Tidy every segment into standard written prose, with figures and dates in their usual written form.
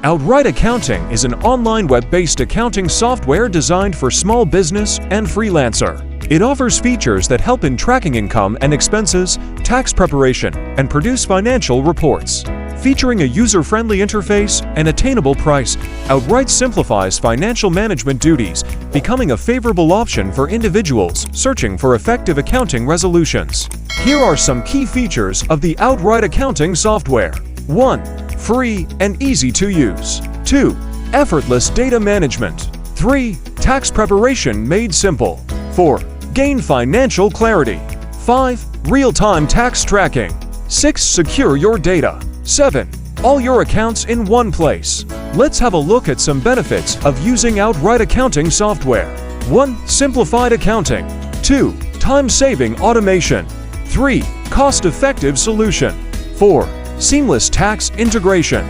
Outright Accounting is an online web-based accounting software designed for small business and freelancer. It offers features that help in tracking income and expenses, tax preparation, and produce financial reports. Featuring a user-friendly interface and attainable price, Outright simplifies financial management duties, becoming a favorable option for individuals searching for effective accounting resolutions. Here are some key features of the Outright Accounting software. 1. Free and easy to use. 2. Effortless data management. 3. Tax preparation made simple. 4. Gain financial clarity. 5. Real-time tax tracking. 6. Secure your data. 7. All your accounts in one place. Let's have a look at some benefits of using Outright Accounting software. 1. Simplified accounting. 2. Time-saving automation. 3. Cost-effective solution. 4. Seamless tax integration.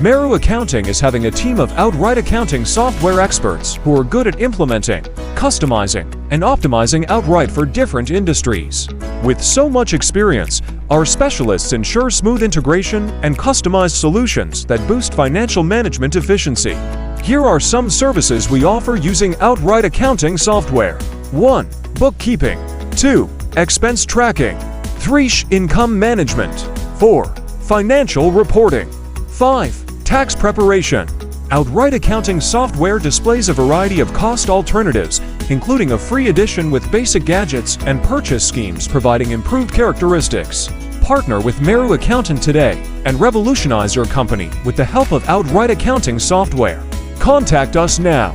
Meru Accounting is having a team of Outright Accounting software experts who are good at implementing, customizing, and optimizing Outright for different industries. With so much experience, our specialists ensure smooth integration and customized solutions that boost financial management efficiency. Here are some services we offer using Outright Accounting software. 1. Bookkeeping. 2. Expense tracking. 3. Income management. 4. Financial reporting. 5. Tax preparation. Outright Accounting software displays a variety of cost alternatives, including a free edition with basic gadgets and purchase schemes providing improved characteristics. Partner with Meru Accountant today and revolutionize your company with the help of Outright Accounting software. Contact us now.